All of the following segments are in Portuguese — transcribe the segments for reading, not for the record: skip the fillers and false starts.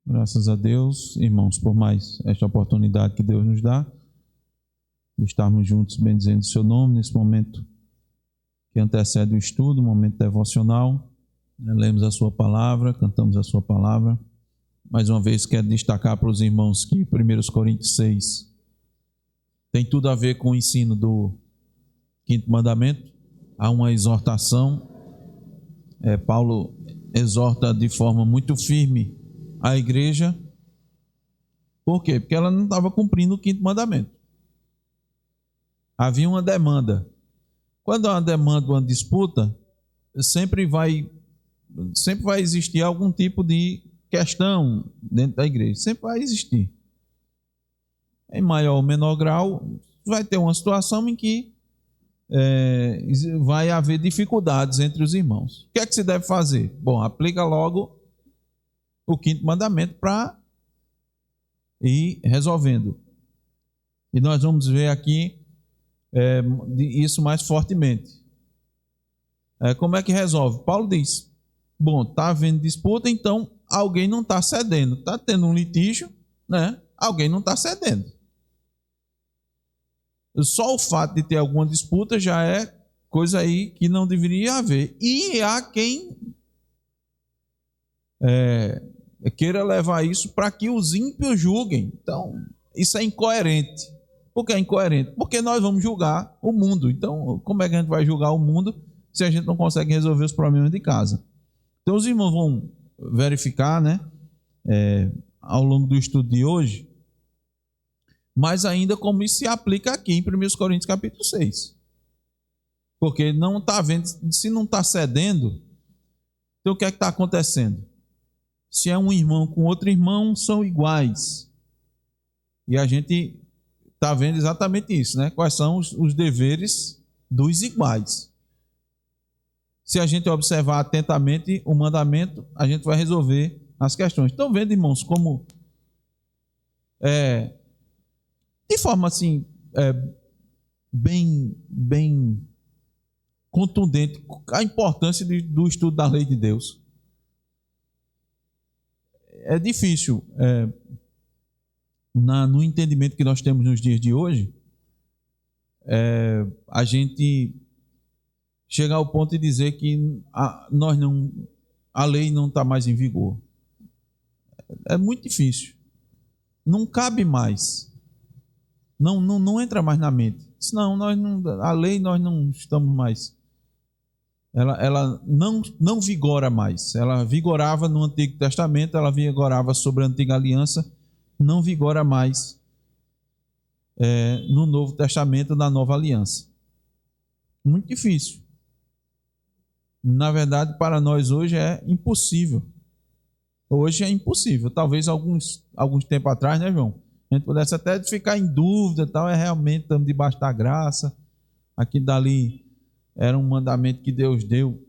Graças a Deus, irmãos, por mais esta oportunidade que Deus nos dá, de estarmos juntos bendizendo o seu nome nesse momento que antecede o estudo, momento devocional. Lemos a sua palavra, cantamos a sua palavra. Mais uma vez quero destacar para os irmãos que 1 Coríntios 6 tem tudo a ver com o ensino do quinto mandamento. Há uma exortação. Paulo exorta de forma muito firme a igreja. Por quê? Porque ela não estava cumprindo o quinto mandamento. Havia uma demanda. Quando há uma demanda, uma disputa, sempre vai existir algum tipo de questão dentro da igreja. Sempre vai existir. Em maior ou menor grau, vai ter uma situação em que vai haver dificuldades entre os irmãos. O que é que se deve fazer? Bom, aplica logo o quinto mandamento para ir resolvendo. E nós vamos ver aqui isso mais fortemente. Como é que resolve? Paulo diz, bom, está havendo disputa, então alguém não está cedendo. Está tendo um litígio, né? Alguém não está cedendo. Só o fato de ter alguma disputa já é coisa aí que não deveria haver. E há quem queira levar isso para que os ímpios julguem. Então, isso é incoerente. Por que é incoerente? Porque nós vamos julgar o mundo. Então, como é que a gente vai julgar o mundo se a gente não consegue resolver os problemas de casa? Então, os irmãos vão verificar, né, ao longo do estudo de hoje, mas ainda como isso se aplica aqui em 1 Coríntios capítulo 6. Porque não está vendo, se não está cedendo, então o que é que está acontecendo? Se é um irmão com outro irmão, são iguais. E a gente está vendo exatamente isso, né? Quais são os deveres dos iguais. Se a gente observar atentamente o mandamento, a gente vai resolver as questões. Estão vendo, irmãos, como de forma assim bem contundente a importância do estudo da lei de Deus. É difícil no entendimento que nós temos nos dias de hoje a gente chegar ao ponto de dizer que a lei não está mais em vigor. É muito difícil. Não cabe mais. Não entra mais na mente. Senão a lei nós não estamos mais. Ela não vigora mais. Ela vigorava no Antigo Testamento, ela vigorava sobre a Antiga Aliança, não vigora mais no Novo Testamento, na Nova Aliança. Muito difícil. Na verdade, para nós hoje é impossível. Hoje é impossível. Talvez alguns tempos atrás, né, João? A gente pudesse até ficar em dúvida, tal, realmente estamos debaixo da graça. Aqui dali era um mandamento que Deus deu.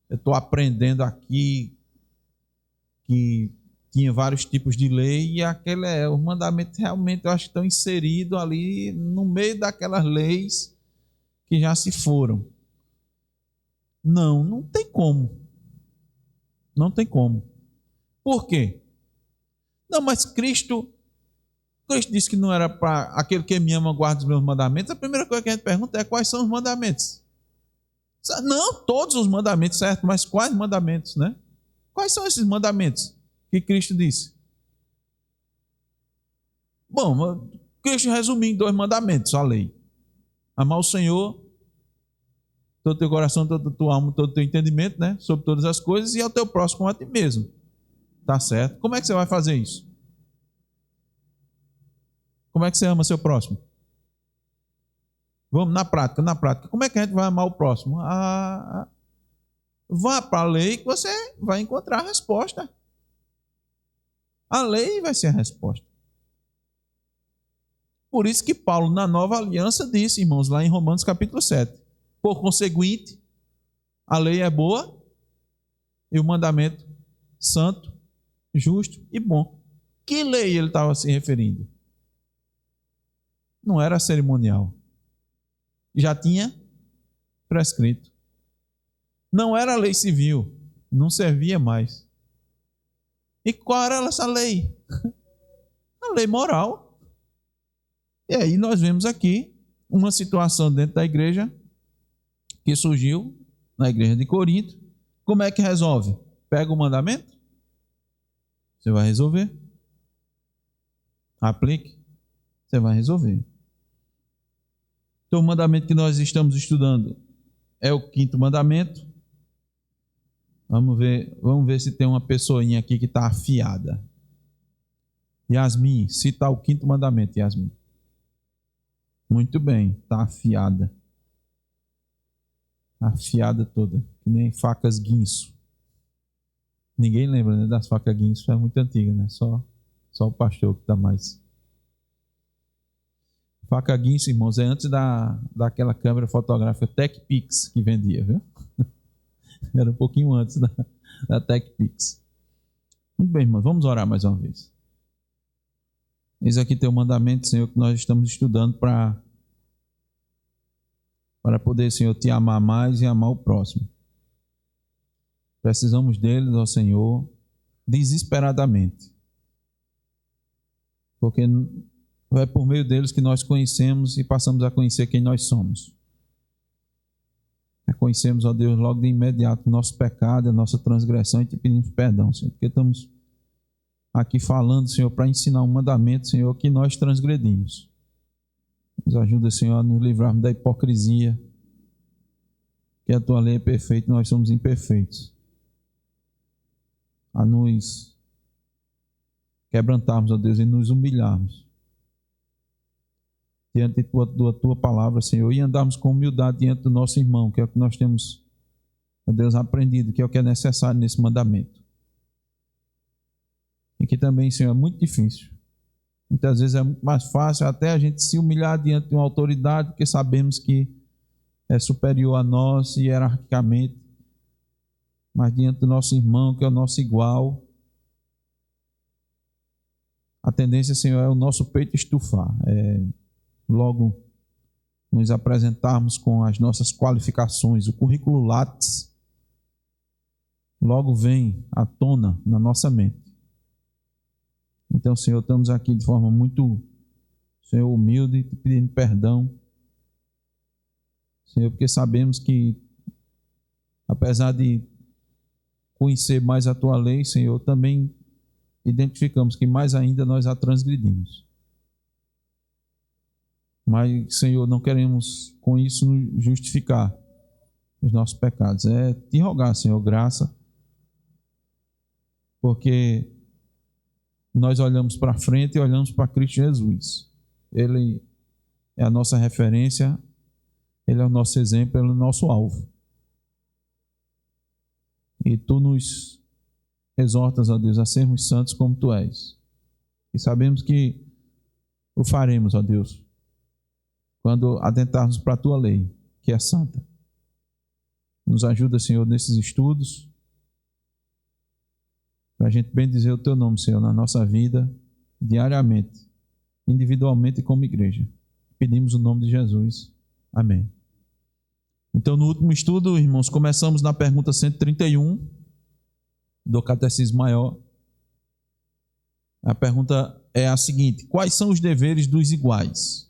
Eu estou aprendendo aqui que tinha vários tipos de lei e os mandamentos realmente eu acho que estão inseridos ali no meio daquelas leis que já se foram. Não tem como. Não tem como. Por quê? Não, mas Cristo disse que não era para aquele que me ama guarda os meus mandamentos. A primeira coisa que a gente pergunta é quais são os mandamentos. Não, todos os mandamentos, certo? Mas quais mandamentos, né? Quais são esses mandamentos que Cristo disse? Bom, Cristo resumiu em 2 mandamentos a lei. Amar o Senhor, todo o teu coração, toda a tua alma, todo o teu entendimento, né? Sobre todas as coisas, e ao teu próximo como a ti mesmo. Tá certo? Como é que você vai fazer isso? Como é que você ama seu próximo? Vamos na prática. Como é que a gente vai amar o próximo? Vá para a lei que você vai encontrar a resposta. A lei vai ser a resposta. Por isso que Paulo, na Nova Aliança, disse, irmãos, lá em Romanos capítulo 7, por conseguinte, a lei é boa e o mandamento santo, justo e bom. Que lei ele estava se referindo? Não era cerimonial. Já tinha prescrito. Não era lei civil. Não servia mais. E qual era essa lei? A lei moral. E aí nós vemos aqui uma situação dentro da igreja que surgiu na igreja de Corinto. Como é que resolve? Pega o mandamento, você vai resolver. Aplique, você vai resolver. Então, o mandamento que nós estamos estudando é o 5º mandamento. Vamos ver se tem uma pessoinha aqui que está afiada. Yasmin, cita o 5º mandamento, Yasmin. Muito bem, está afiada. Afiada toda, que nem facas guinso. Ninguém lembra, né, das facas guinso, é muito antiga, né? Só o pastor que está mais. Faca guinso, irmãos, é antes daquela câmera fotográfica TechPix que vendia, viu? Era um pouquinho antes da TechPix. Muito bem, irmãos, vamos orar mais uma vez. Eis aqui tem o mandamento, Senhor, que nós estamos estudando para poder, Senhor, te amar mais e amar o próximo. Precisamos deles, ó Senhor, desesperadamente. Porque é por meio deles que nós conhecemos e passamos a conhecer quem nós somos. Reconhecemos, ó Deus, logo de imediato o nosso pecado, a nossa transgressão e te pedimos perdão, Senhor, porque estamos aqui falando, Senhor, para ensinar um mandamento, Senhor, que nós transgredimos. Nos ajuda, Senhor, a nos livrarmos da hipocrisia, que a tua lei é perfeita e nós somos imperfeitos. A nos quebrantarmos, ó Deus, e nos humilharmos diante da tua palavra, Senhor, e andarmos com humildade diante do nosso irmão, que é o que nós temos, ó Deus, aprendido, que é o que é necessário nesse mandamento. E que também, Senhor, é muito difícil. Muitas vezes é muito mais fácil até a gente se humilhar diante de uma autoridade, porque sabemos que é superior a nós hierarquicamente, mas diante do nosso irmão, que é o nosso igual, a tendência, Senhor, é o nosso peito estufar, logo nos apresentarmos com as nossas qualificações, o currículo Lattes logo vem à tona na nossa mente. Então, Senhor, estamos aqui de forma muito, Senhor, humilde, te pedindo perdão, Senhor, porque sabemos que, apesar de conhecer mais a tua lei, Senhor, também identificamos que mais ainda nós a transgredimos. Mas, Senhor, não queremos com isso justificar os nossos pecados. É te rogar, Senhor, graça, porque nós olhamos para frente e olhamos para Cristo Jesus. Ele é a nossa referência, Ele é o nosso exemplo, Ele é o nosso alvo. E Tu nos exortas, ó Deus, a sermos santos como Tu és. E sabemos que o faremos, ó Deus, quando atentarmos para a Tua lei, que é santa. Nos ajuda, Senhor, nesses estudos, para a gente bendizer o Teu nome, Senhor, na nossa vida, diariamente, individualmente e como igreja. Pedimos o nome de Jesus. Amém. Então, no último estudo, irmãos, começamos na pergunta 131 do Catecismo Maior. A pergunta é a seguinte: quais são os deveres dos iguais?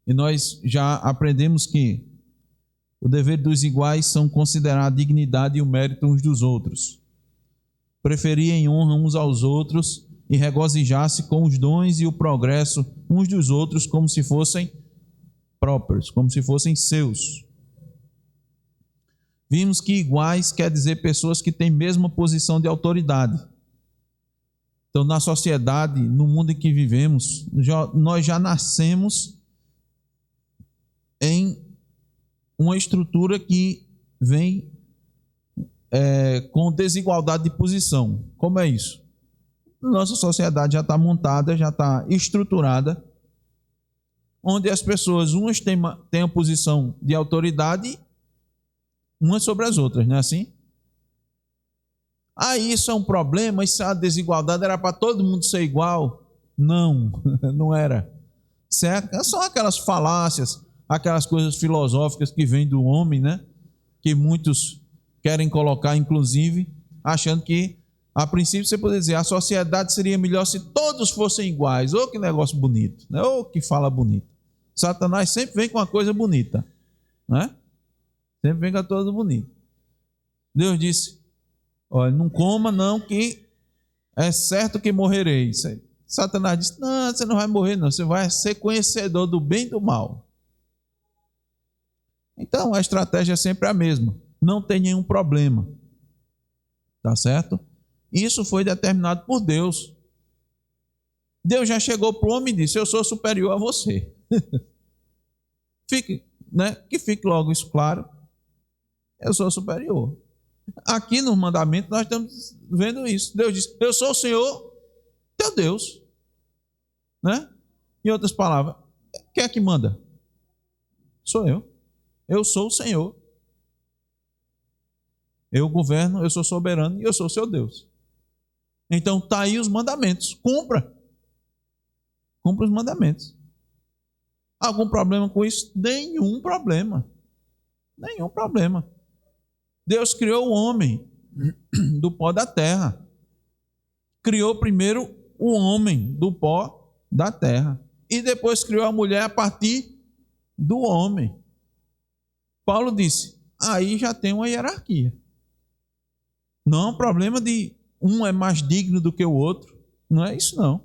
E nós já aprendemos que o dever dos iguais são considerar a dignidade e o mérito uns dos outros, preferir em honra uns aos outros e regozijar-se com os dons e o progresso uns dos outros como se fossem próprios, como se fossem seus. Vimos que iguais quer dizer pessoas que têm mesma posição de autoridade. Então, na sociedade, no mundo em que vivemos, nós já nascemos em uma estrutura que vem com desigualdade de posição. Como é isso? Nossa sociedade já está montada, já está estruturada, onde as pessoas, umas têm a posição de autoridade, umas sobre as outras, não é assim? Isso é um problema, isso é uma desigualdade, era para todo mundo ser igual? Não, não era. São aquelas falácias, aquelas coisas filosóficas que vêm do homem, né? Que muitos querem colocar, inclusive, achando que A princípio você poderia dizer, a sociedade seria melhor se todos fossem iguais. Oh, que negócio bonito, né? Oh, que fala bonito. Satanás sempre vem com uma coisa bonita, né? Sempre vem com a coisa bonita. Deus disse, olha, não coma não, que é certo que morrereis. Satanás disse, não, você não vai morrer não, você vai ser conhecedor do bem e do mal. Então a estratégia é sempre a mesma, não tem nenhum problema, tá certo? Isso foi determinado por Deus. Deus já chegou para o homem e disse, eu sou superior a você. Fique, né? Que fique logo isso claro, eu sou superior. Aqui no mandamento nós estamos vendo isso. Deus diz, eu sou o Senhor, teu Deus, né? Em outras palavras, quem é que manda? Sou eu. Eu sou o Senhor. Eu governo, eu sou soberano e eu sou o seu Deus. Então está aí os mandamentos. Cumpra. Cumpra os mandamentos. Algum problema com isso? Nenhum problema. Nenhum problema. Deus criou o homem do pó da terra. Criou primeiro o homem do pó da terra. E depois criou a mulher a partir do homem. Paulo disse, aí já tem uma hierarquia. Não é um problema de um é mais digno do que o outro. Não é isso não.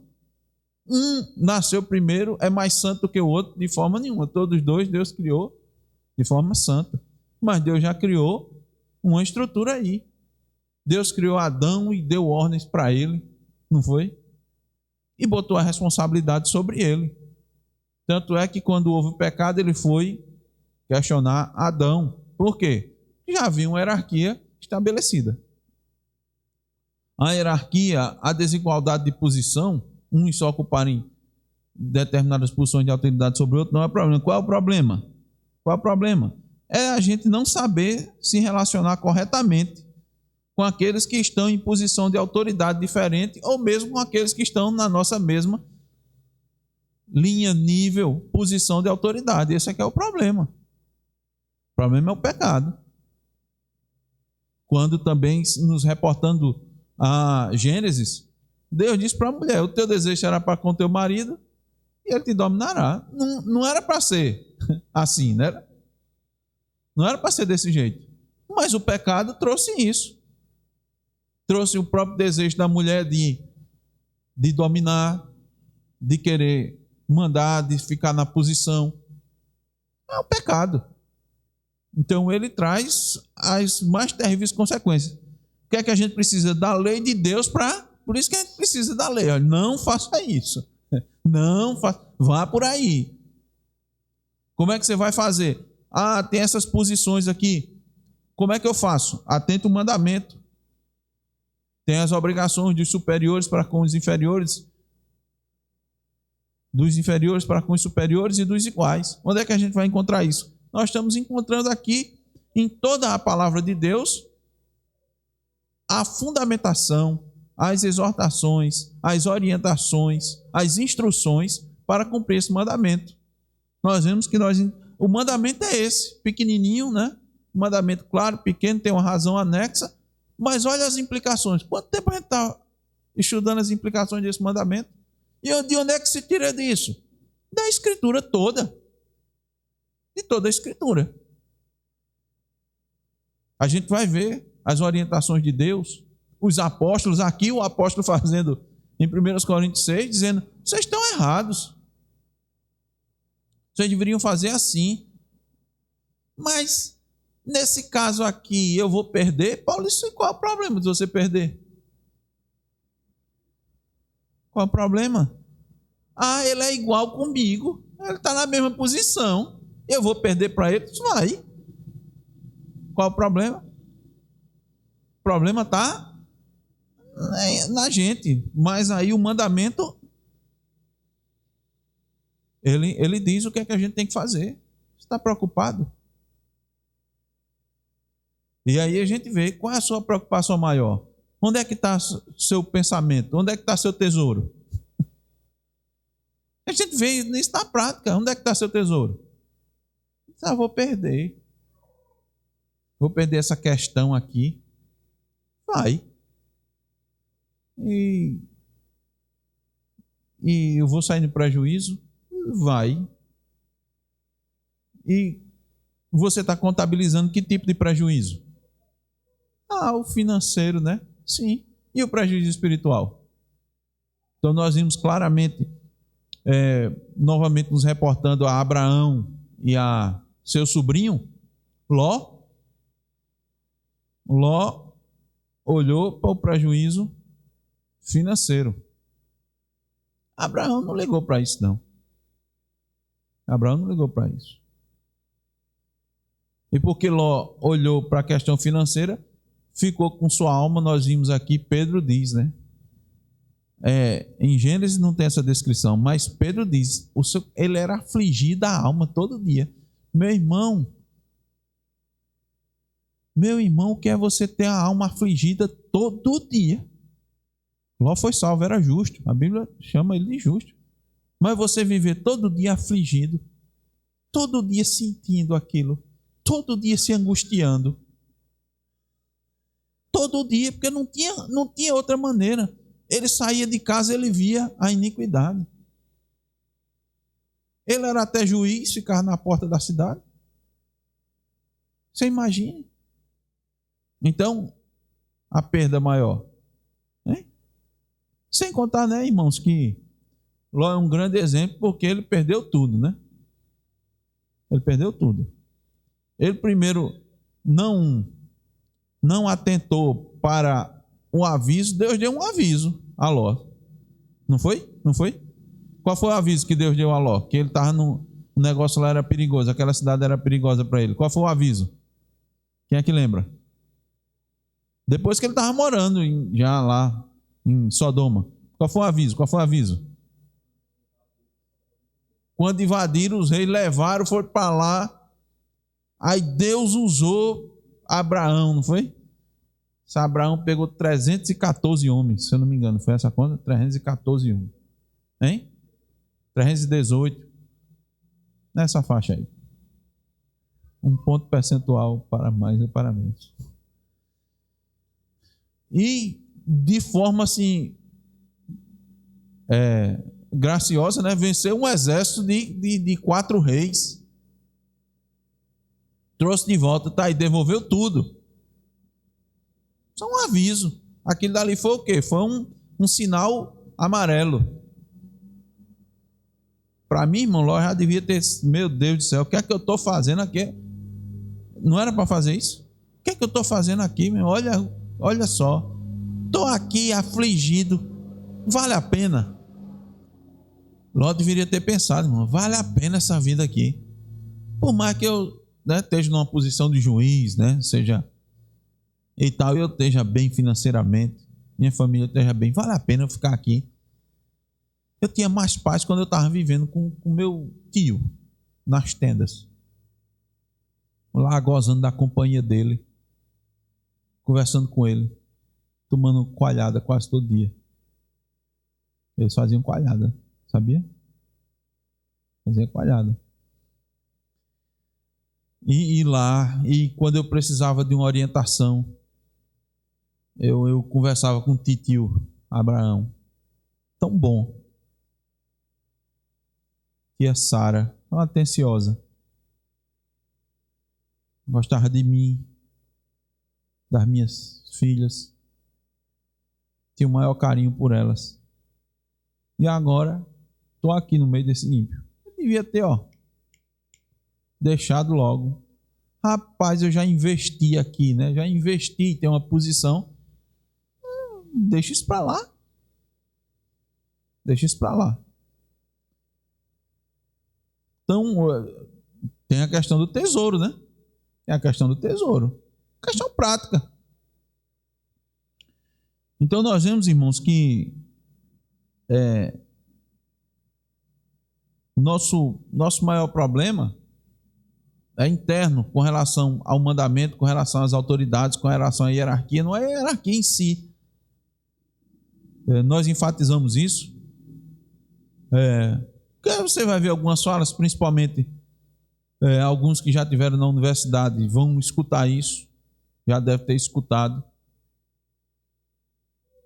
Um nasceu primeiro, é mais santo do que o outro, de forma nenhuma. Todos os dois Deus criou de forma santa. Mas Deus já criou uma estrutura aí. Deus criou Adão e deu ordens para ele, não foi? E botou a responsabilidade sobre ele. Tanto é que quando houve o pecado, ele foi questionar Adão. Por quê? Já havia uma hierarquia estabelecida. A hierarquia, a desigualdade de posição, uns só ocuparem determinadas posições de autoridade sobre o outro, não é problema. Qual é o problema? Qual é o problema? É a gente não saber se relacionar corretamente com aqueles que estão em posição de autoridade diferente ou mesmo com aqueles que estão na nossa mesma linha, nível, posição de autoridade. Esse é que é o problema. O problema é o pecado. Quando também, nos reportando a Gênesis, Deus disse para a mulher, o teu desejo será para com teu marido e ele te dominará. Não era para ser assim, né? Não era para ser desse jeito. Mas o pecado trouxe isso. Trouxe o próprio desejo da mulher de dominar, de querer mandar, de ficar na posição. É o pecado. Então ele traz as mais terríveis consequências. O que é que a gente precisa? Da lei de Deus para... Por isso que a gente precisa da lei. Olha, não faça isso. Não faça. Vá por aí. Como é que você vai fazer? Ah, tem essas posições aqui. Como é que eu faço? Atenta o mandamento. Tem as obrigações dos superiores para com os inferiores, dos inferiores para com os superiores e dos iguais. Onde é que a gente vai encontrar isso? Nós estamos encontrando aqui, em toda a palavra de Deus, a fundamentação, as exortações, as orientações, as instruções para cumprir esse mandamento. Nós vemos que o mandamento é esse, pequenininho, né? Um mandamento claro, pequeno, tem uma razão anexa, mas olha as implicações. Quanto tempo a gente está estudando as implicações desse mandamento? E de onde é que se tira disso? Da Escritura toda. De toda a Escritura. A gente vai ver as orientações de Deus, os apóstolos, aqui o apóstolo fazendo em 1 Coríntios 6, dizendo, vocês estão errados. Vocês deveriam fazer assim. Mas, nesse caso aqui, eu vou perder? Paulo, qual é o problema de você perder? Qual é o problema? Ah, ele é igual comigo. Ele está na mesma posição. Eu vou perder para ele? Vai. Qual é o problema? O problema está na gente. Mas aí o mandamento, ele diz o que é que a gente tem que fazer. Você está preocupado? E aí a gente vê qual é a sua preocupação maior. Onde é que está seu pensamento? Onde é que está seu tesouro? A gente vê isso na prática. Onde é que está seu tesouro? Ah, vou perder. Vou perder essa questão aqui. Vai. e eu vou sair no prejuízo? Vai. E você está contabilizando que tipo de prejuízo? O financeiro, né? Sim. E o prejuízo espiritual? Então nós vimos claramente, novamente nos reportando a Abraão e a seu sobrinho, Ló. Ló olhou para o prejuízo financeiro. Abraão não ligou para isso, não. Abraão não ligou para isso. E porque Ló olhou para a questão financeira, ficou com sua alma, nós vimos aqui, Pedro diz, né? Em Gênesis não tem essa descrição, mas Pedro diz, ele era afligido a alma todo dia. Meu irmão, quer você ter a alma afligida todo dia. Ló foi salvo, era justo, a Bíblia chama ele de justo. Mas você viver todo dia afligido, todo dia sentindo aquilo, todo dia se angustiando, todo dia, porque não tinha outra maneira. Ele saía de casa, ele via a iniquidade. Ele era até juiz, ficava na porta da cidade. Você imagina? Então, a perda maior. Hein? Sem contar, né, irmãos, que Ló é um grande exemplo porque ele perdeu tudo, né? Ele perdeu tudo. Ele primeiro não atentou para o aviso. Deus deu um aviso a Ló. Não foi? Não foi? Qual foi o aviso que Deus deu a Ló? Que ele estava no negócio lá, era perigoso, aquela cidade era perigosa para ele. Qual foi o aviso? Quem é que lembra? Depois que ele estava morando já lá em Sodoma. Qual foi o aviso? Qual foi o aviso? Quando invadiram, os reis levaram, foram para lá. Aí Deus usou Abraão, não foi? Se Abraão pegou 314 homens, se eu não me engano, foi essa conta? 314 homens. Hein? 318. Nessa faixa aí. Um ponto percentual para mais e para menos. E de forma assim graciosa, né? Venceu um exército de 4 reis. Trouxe de volta, tá aí, devolveu tudo. Só um aviso. Aquilo dali foi o quê? Foi um sinal amarelo. Para mim, irmão, Ló já devia ter. Meu Deus do céu, o que é que eu estou fazendo aqui? Não era para fazer isso? O que é que eu estou fazendo aqui, meu? Olha só. Estou aqui afligido. Vale a pena? Ló deveria ter pensado, irmão, vale a pena essa vida aqui. Por mais que eu esteja numa posição de juiz, né? Seja e tal, eu esteja bem financeiramente, minha família esteja bem, vale a pena eu ficar aqui. Eu tinha mais paz quando eu estava vivendo com meu tio nas tendas, lá gozando da companhia dele, conversando com ele, tomando coalhada quase todo dia. Eles faziam coalhada, sabia? Faziam coalhada. E lá, e quando eu precisava de uma orientação, eu conversava com o titio Abraão. Tão bom. Tia Sara, tão atenciosa. Gostava de mim, das minhas filhas. Tinha o maior carinho por elas. E agora, estou aqui no meio desse ímpio. Eu devia ter, deixado logo. Rapaz, eu já investi aqui, né? Já investi, tem uma posição. Deixa isso para lá. Deixa isso para lá. Então, tem a questão do tesouro, né? Tem a questão do tesouro. Questão prática. Então, nós vemos, irmãos, que nosso maior problema é interno, com relação ao mandamento, com relação às autoridades, com relação à hierarquia. Não é a hierarquia em si. Nós enfatizamos isso. Porque você vai ver algumas falas, principalmente alguns que já tiveram na universidade, vão escutar isso, já deve ter escutado.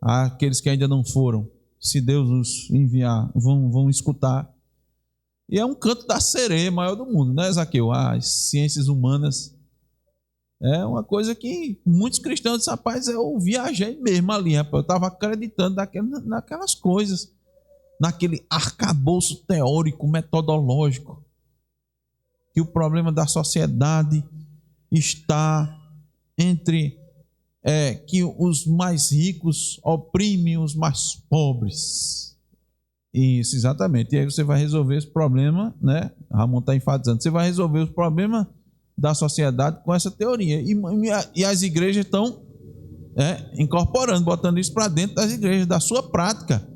Aqueles que ainda não foram, se Deus nos enviar, vão escutar. E é um canto da sereia maior do mundo, né, Zaqueu? As ciências humanas é uma coisa que muitos cristãos dizem, rapaz, eu viajei mesmo ali, rapaz, eu estava acreditando naquelas coisas, naquele arcabouço teórico, metodológico, que o problema da sociedade está entre que os mais ricos oprimem os mais pobres. Isso, exatamente. E aí você vai resolver esse problema, né? Ramon está enfatizando. Você vai resolver os problemas da sociedade com essa teoria. E as igrejas estão incorporando, botando isso para dentro das igrejas, da sua prática.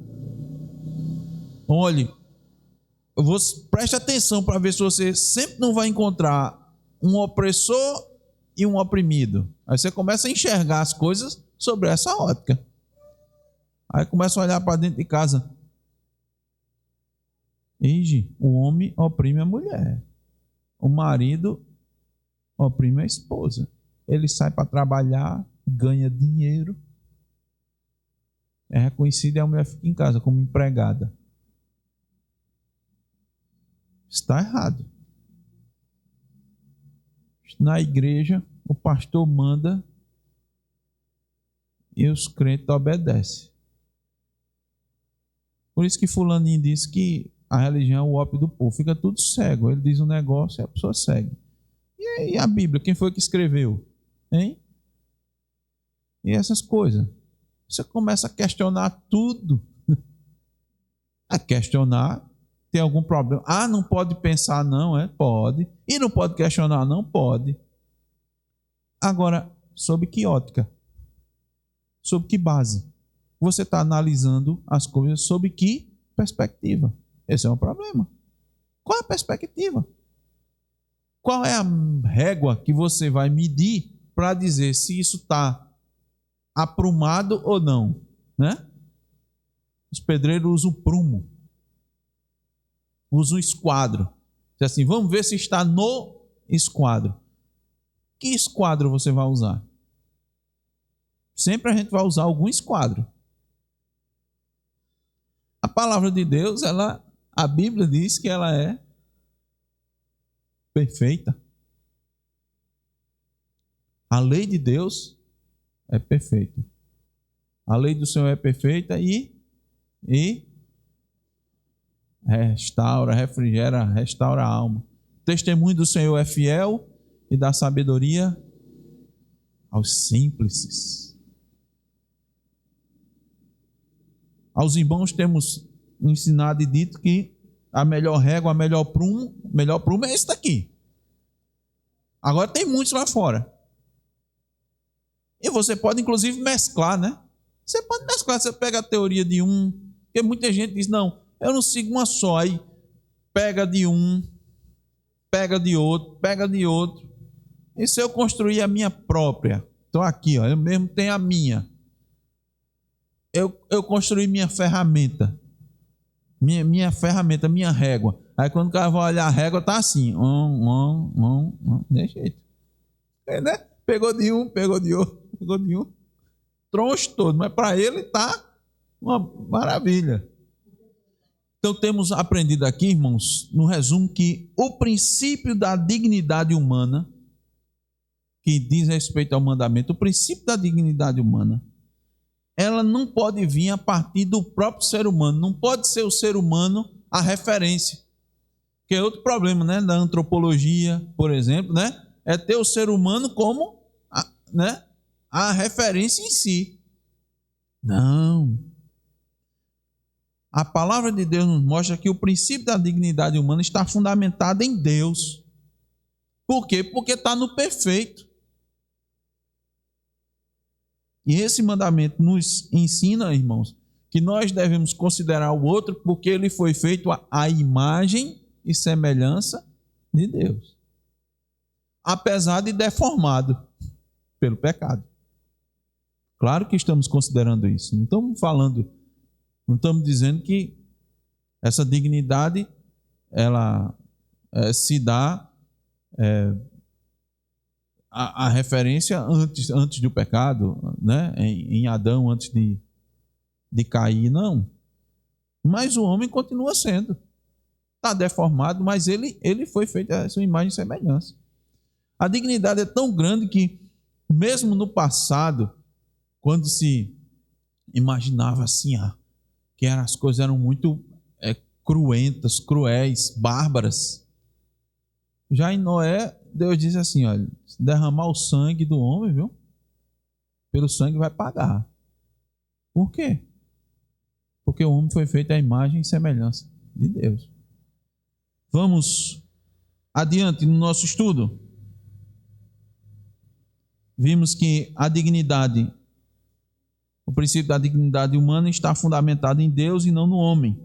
Olhe, preste atenção para ver se você sempre não vai encontrar um opressor e um oprimido. Aí você começa a enxergar as coisas sobre essa ótica. Aí começa a olhar para dentro de casa. O homem oprime a mulher. O marido oprime a esposa. Ele sai para trabalhar, ganha dinheiro, é reconhecido e a mulher fica em casa como empregada. Está errado. Na igreja, o pastor manda e os crentes obedecem. Por isso que fulaninho disse que a religião é o ópio do povo. Fica tudo cego. Ele diz um negócio e a pessoa segue. E a Bíblia? Quem foi que escreveu? Hein? E essas coisas. Você começa a questionar tudo. A questionar. Tem algum problema? Não pode pensar não, Pode. E não pode questionar não? Pode. Agora, sob que ótica? Sob que base? Você está analisando as coisas sob que perspectiva? Esse é um problema. Qual é a perspectiva? Qual é a régua que você vai medir para dizer se isso está aprumado ou não? Né? Os pedreiros usam prumo. Usa um esquadro. Diz assim, vamos ver se está no esquadro. Que esquadro você vai usar? Sempre a gente vai usar algum esquadro. A palavra de Deus, a Bíblia diz que ela é perfeita. A lei de Deus é perfeita. A lei do Senhor é perfeita e restaura, refrigera, restaura a alma. O testemunho do Senhor é fiel e dá sabedoria aos simples. Aos irmãos temos ensinado e dito que a melhor régua, a melhor prumo é esse daqui. Agora tem muitos lá fora. E você pode inclusive mesclar, né? Você pode mesclar, você pega a teoria de um, porque muita gente diz, não, eu não sigo uma só, aí pega de um, pega de outro. E se eu construir a minha própria? Então aqui, eu mesmo tenho a minha. Eu construí minha ferramenta. Minha ferramenta, minha régua. Aí quando o cara vai olhar a régua, tá assim. Desse jeito. Né? Pegou de um, pegou de outro, pegou de um. Troncho todo, mas para ele tá uma maravilha. Então temos aprendido aqui, irmãos, no resumo, que o princípio da dignidade humana, que diz respeito ao mandamento, o princípio da dignidade humana, ela não pode vir a partir do próprio ser humano, não pode ser o ser humano a referência. Que é outro problema, né, da antropologia, por exemplo, né, é ter o ser humano como a referência em si. Não. A palavra de Deus nos mostra que o princípio da dignidade humana está fundamentado em Deus. Por quê? Porque está no perfeito. E esse mandamento nos ensina, irmãos, que nós devemos considerar o outro porque ele foi feito à imagem e semelhança de Deus. Apesar de deformado pelo pecado. Claro que estamos considerando isso. Não estamos dizendo que essa dignidade ela se dá a referência antes do pecado, né? Em Adão, antes de de cair, não. Mas o homem continua sendo. Está deformado, mas ele foi feito a sua imagem e semelhança. A dignidade é tão grande que, mesmo no passado, quando se imaginava assim, que as coisas eram muito cruentas, cruéis, bárbaras, já em Noé, Deus disse assim, olha, se derramar o sangue do homem, viu? Pelo sangue vai pagar. Por quê? Porque o homem foi feito à imagem e semelhança de Deus. Vamos adiante no nosso estudo. Vimos que a dignidade, o princípio da dignidade humana está fundamentado em Deus e não no homem.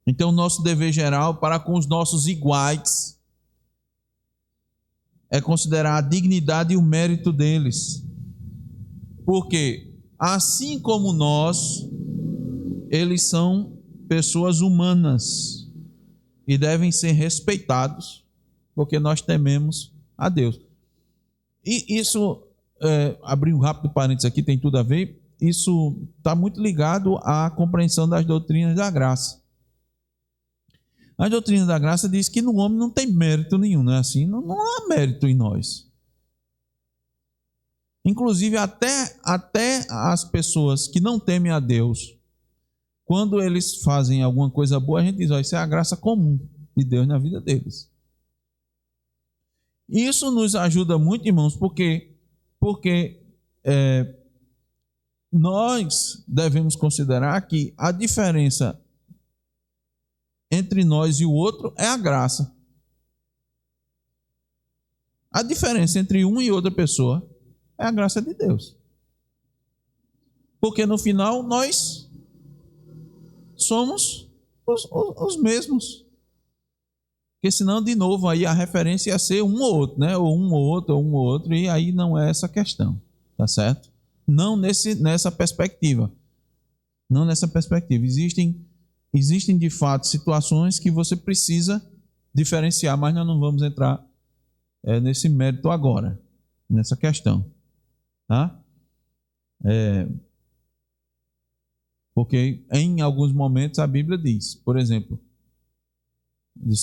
Então, nosso dever geral para com os nossos iguais é considerar a dignidade e o mérito deles. Porque, assim como nós, eles são pessoas humanas e devem ser respeitados, porque nós tememos a Deus. E isso, abrir um rápido parênteses aqui, tem tudo a ver, isso está muito ligado à compreensão das doutrinas da graça. A doutrina da graça diz que no homem não tem mérito nenhum, não é assim? Não há mérito em nós. Inclusive, até as pessoas que não temem a Deus, quando eles fazem alguma coisa boa, a gente diz, isso é a graça comum de Deus na vida deles. Isso nos ajuda muito, irmãos, porque nós devemos considerar que a diferença entre nós e o outro é a graça. A diferença entre uma e outra pessoa é a graça de Deus. Porque no final nós somos os mesmos. Porque senão, de novo, aí a referência ia ser um ou outro, né? Ou um ou outro, ou um ou outro, e aí não é essa questão, tá certo? Não nessa perspectiva. Não nessa perspectiva. Existem de fato situações que você precisa diferenciar, mas nós não vamos entrar nesse mérito agora, nessa questão, tá? Porque em alguns momentos a Bíblia diz, por exemplo,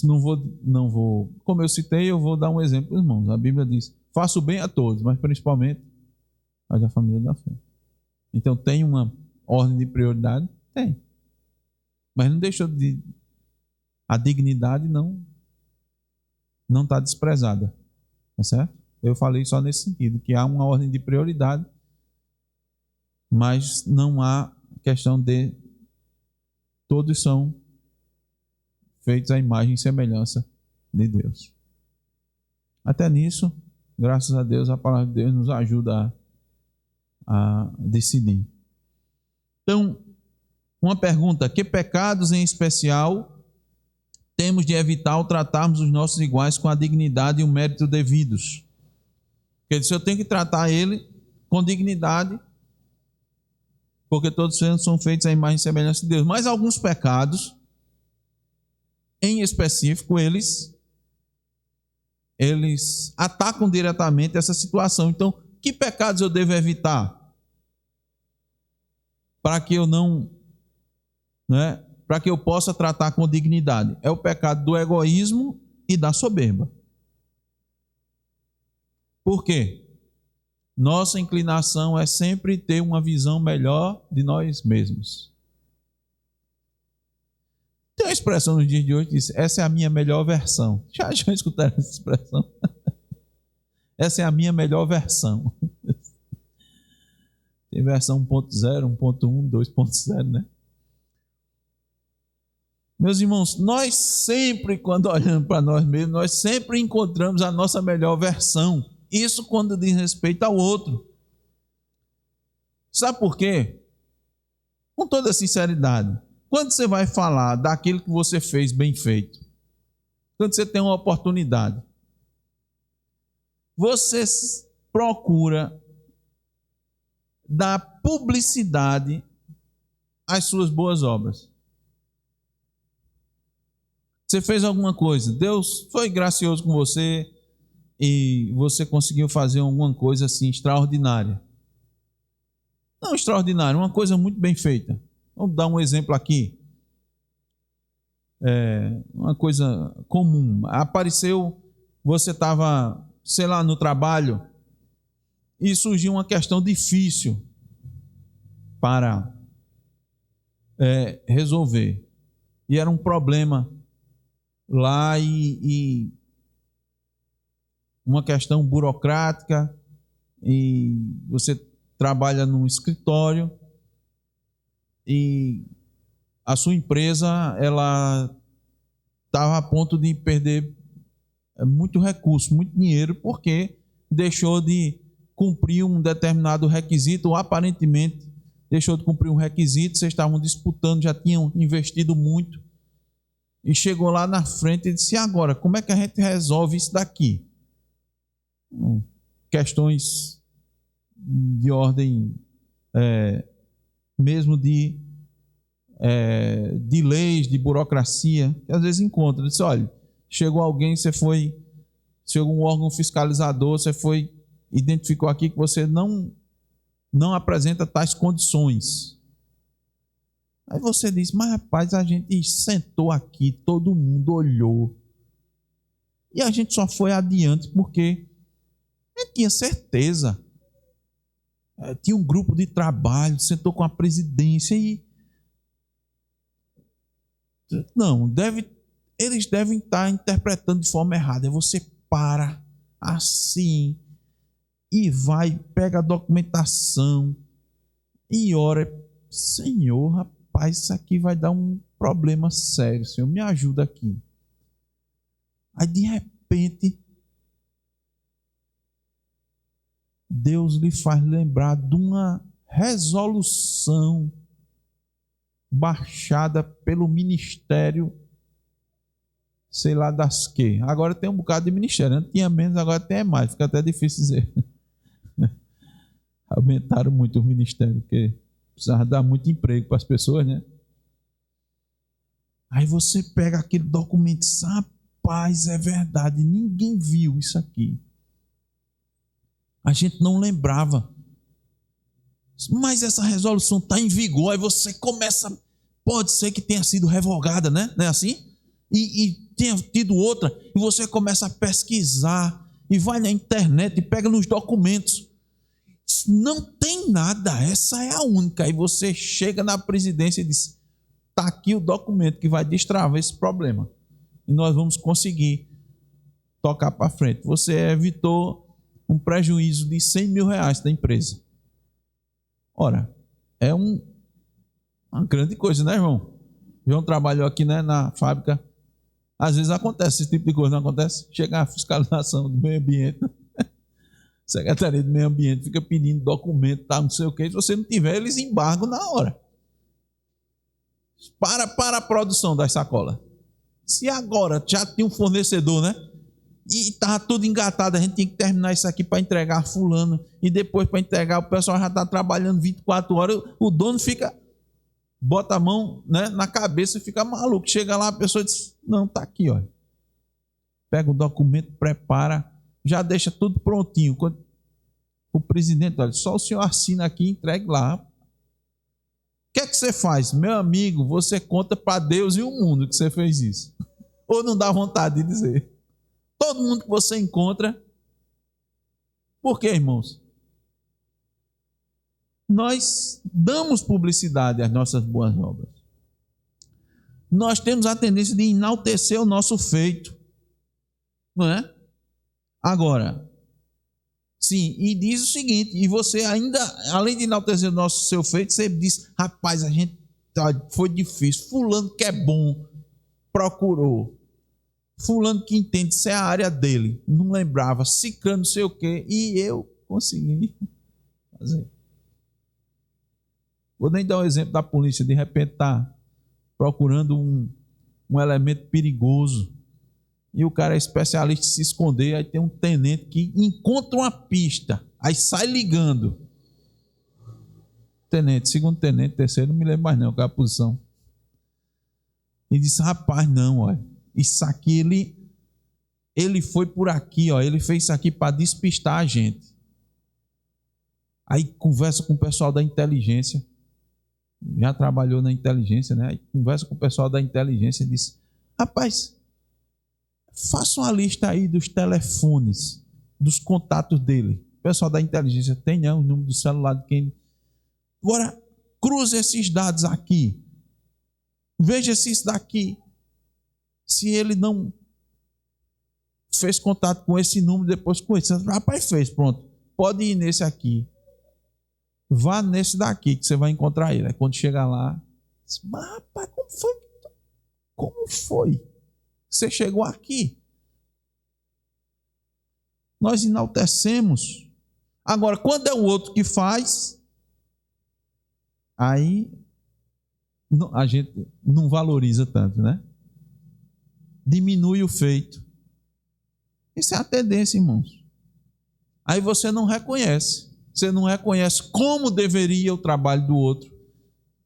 não vou, como eu citei, eu vou dar um exemplo, irmãos. A Bíblia diz, faça o bem a todos, mas principalmente a da família da fé. Então tem uma ordem de prioridade? Tem. Mas não deixou de... A dignidade não está desprezada. Tá certo? Eu falei só nesse sentido, que há uma ordem de prioridade, mas não há questão de... Todos são feitos à imagem e semelhança de Deus. Até nisso, graças a Deus, a palavra de Deus nos ajuda a decidir. Então, uma pergunta: que pecados em especial temos de evitar ao tratarmos os nossos iguais com a dignidade e o mérito devidos? Porque se eu tenho que tratar ele com dignidade, porque todos são feitos à imagem e semelhança de Deus. Mas alguns pecados, em específico, eles atacam diretamente essa situação. Então, que pecados eu devo evitar? Para que eu para que eu possa tratar com dignidade. É o pecado do egoísmo e da soberba. Por quê? Nossa inclinação é sempre ter uma visão melhor de nós mesmos. Tem uma expressão nos dias de hoje que diz, essa é a minha melhor versão. Já escutaram essa expressão? Essa é a minha melhor versão. Tem versão 1.0, 1.1, 2.0, né? Meus irmãos, nós sempre, quando olhamos para nós mesmos, nós sempre encontramos a nossa melhor versão. Isso quando diz respeito ao outro. Sabe por quê? Com toda sinceridade, quando você vai falar daquilo que você fez bem feito, quando você tem uma oportunidade, você procura dar publicidade às suas boas obras. Você fez alguma coisa, Deus foi gracioso com você e você conseguiu fazer alguma coisa assim extraordinária. Não extraordinário, uma coisa muito bem feita. Vamos dar um exemplo aqui. Uma coisa comum. Apareceu, você estava, sei lá, no trabalho e surgiu uma questão difícil para resolver. E era um problema lá e uma questão burocrática, e você trabalha num escritório e a sua empresa ela estava a ponto de perder muito recurso, muito dinheiro, porque deixou de cumprir um determinado requisito, ou aparentemente deixou de cumprir um requisito. Vocês estavam disputando, já tinham investido muito, e chegou lá na frente e disse: e agora, como é que a gente resolve isso daqui? Questões de ordem mesmo de leis, de burocracia, que às vezes encontra. Disse: olha, chegou alguém, chegou um órgão fiscalizador, você identificou aqui que você não apresenta tais condições. Aí você diz: mas rapaz, a gente sentou aqui, todo mundo olhou, e a gente só foi adiante porque a gente tinha certeza. Tinha um grupo de trabalho, sentou com a presidência e... Não, eles devem estar interpretando de forma errada. Aí você para assim e vai, pega a documentação e ora: Senhor, rapaz, isso aqui vai dar um problema sério, Senhor, me ajuda aqui. Aí de repente Deus lhe faz lembrar de uma resolução baixada pelo ministério, sei lá das que. Agora tem um bocado de ministério, antes tinha menos, agora tem mais, fica até difícil dizer. Aumentaram muito o ministério, porque precisava dar muito emprego para as pessoas, né? Aí você pega aquele documento e diz: rapaz, é verdade, ninguém viu isso aqui. A gente não lembrava. Mas essa resolução está em vigor. Aí você começa... Pode ser que tenha sido revogada, né? Não é assim? E tenha tido outra. E você começa a pesquisar. E vai na internet e pega nos documentos. Não tem nada. Essa é a única. Aí você chega na presidência e diz: está aqui o documento que vai destravar esse problema. E nós vamos conseguir tocar para frente. Você evitou um prejuízo de R$100 mil da empresa. Ora, é uma grande coisa, né, João? João trabalhou aqui, né, na fábrica. Às vezes acontece esse tipo de coisa, não acontece? Chega a fiscalização do meio ambiente, Secretaria do Meio Ambiente fica pedindo documento, tá, não sei o que. Se você não tiver, eles embargam na hora. Para a produção das sacolas. Se agora já tinha um fornecedor, né? E estava tudo engatado, a gente tinha que terminar isso aqui para entregar fulano, e depois para entregar, o pessoal já está trabalhando 24 horas, o dono bota a mão, né, na cabeça e fica maluco. Chega lá, a pessoa diz: não, está aqui, olha. Pega o documento, prepara, já deixa tudo prontinho. Quando o presidente: olha, só o senhor assina aqui e entregue lá. O que é que você faz? Meu amigo, você conta para Deus e o mundo que você fez isso. Ou não dá vontade de dizer? Todo mundo que você encontra. Por quê, irmãos? Nós damos publicidade às nossas boas obras. Nós temos a tendência de enaltecer o nosso feito, não é? Agora, sim, e diz o seguinte: e você ainda, além de enaltecer o seu feito, você diz: rapaz, a gente foi difícil, fulano que é bom procurou, fulano que entende, isso é a área dele, não lembrava, ciclano não sei o quê, e eu consegui fazer. Vou nem dar um exemplo da polícia. De repente está procurando um elemento perigoso, e o cara é especialista em se esconder. Aí tem um tenente que encontra uma pista, aí sai ligando. Tenente, segundo tenente, terceiro, não me lembro mais não, qual é a posição. E disse: rapaz, não, olha, isso aqui ele foi por aqui, ó, ele fez isso aqui para despistar a gente. Aí conversa com o pessoal da inteligência, já trabalhou na inteligência, né? Aí conversa com o pessoal da inteligência e diz: rapaz, faça uma lista aí dos telefones, dos contatos dele. O pessoal da inteligência tem, né, o número do celular de quem. Agora, cruze esses dados aqui. Veja se isso daqui, se ele não fez contato com esse número, depois com esse. Rapaz, fez, pronto. Pode ir nesse aqui. Vá nesse daqui que você vai encontrar ele. Aí quando chegar lá, diz: mas rapaz, como foi? Como foi? Você chegou aqui. Nós enaltecemos. Agora, quando é o outro que faz, aí a gente não valoriza tanto, né? Diminui o feito. Isso é a tendência, irmãos. Aí você não reconhece. Você não reconhece como deveria o trabalho do outro.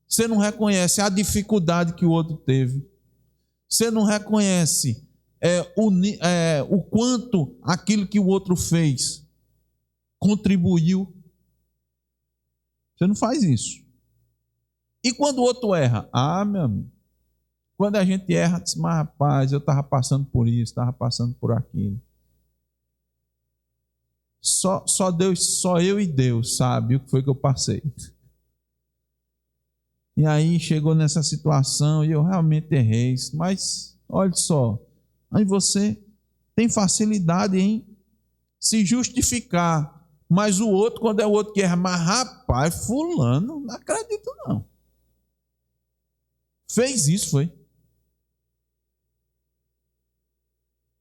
Você não reconhece a dificuldade que o outro teve. Você não reconhece o quanto aquilo que o outro fez contribuiu. Você não faz isso. E quando o outro erra? Ah, meu amigo. Quando a gente erra, diz: mas rapaz, eu estava passando por isso, estava passando por aquilo. Só Deus, só eu e Deus sabe o que foi que eu passei. E aí chegou nessa situação e eu realmente errei. Mas olha só, aí você tem facilidade em se justificar. Mas o outro, quando é o outro que erra: mas rapaz, fulano, não acredito não. Fez isso, foi.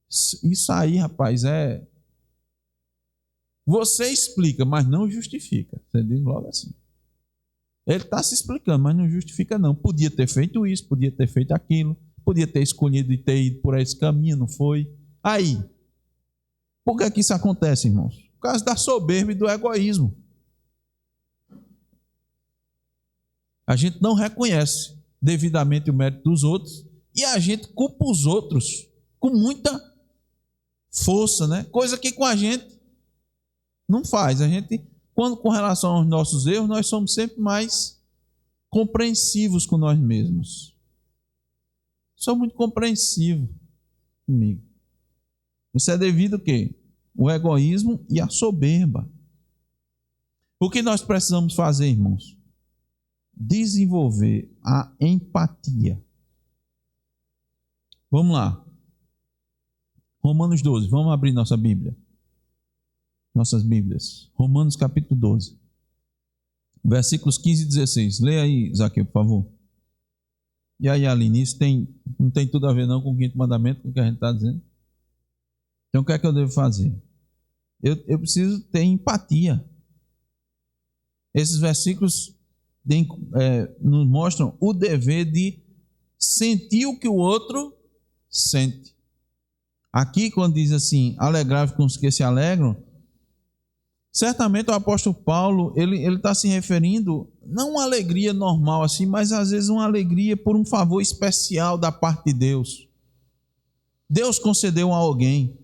Isso aí, rapaz, você explica, mas não justifica. Você diz logo assim. Ele está se explicando, mas não justifica não. Podia ter feito isso, podia ter feito aquilo, podia ter escolhido e ter ido por esse caminho, não foi? Aí, por que isso acontece, irmãos? Por causa da soberba e do egoísmo. A gente não reconhece devidamente o mérito dos outros e a gente culpa os outros com muita força, né? Coisa que com a gente não faz. A gente, quando com relação aos nossos erros, nós somos sempre mais compreensivos com nós mesmos. Sou muito compreensivo comigo. Isso é devido ao quê? O egoísmo e a soberba. O que nós precisamos fazer, irmãos? Desenvolver a empatia. Vamos lá. Romanos 12. Vamos abrir nossa Bíblia. Nossas Bíblias. Romanos capítulo 12. Versículos 15 e 16. Leia aí, Zaqueu, por favor. E aí, Aline, isso não tem tudo a ver não com o quinto mandamento, com o que a gente está dizendo. Então, o que é que eu devo fazer? Eu preciso ter empatia. Esses versículos nos mostram o dever de sentir o que o outro sente. Aqui, quando diz assim: alegrai-vos com os que se alegram, certamente o apóstolo Paulo, ele está se referindo não a uma alegria normal assim, mas às vezes uma alegria por um favor especial da parte de Deus. Deus concedeu a alguém.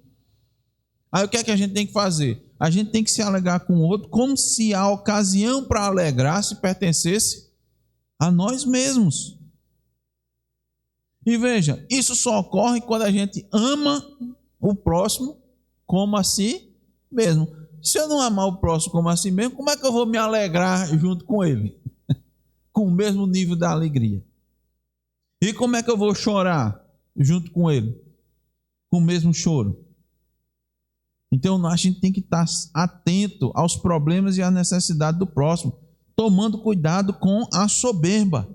Aí o que é que a gente tem que fazer? A gente tem que se alegrar com o outro como se a ocasião para alegrar-se pertencesse a nós mesmos. E veja, isso só ocorre quando a gente ama o próximo como a si mesmo. Se eu não amar o próximo como a si mesmo, como é que eu vou me alegrar junto com ele? Com o mesmo nível da alegria. E como é que eu vou chorar junto com ele? Com o mesmo choro. Então a gente tem que estar atento aos problemas e às necessidades do próximo, tomando cuidado com a soberba.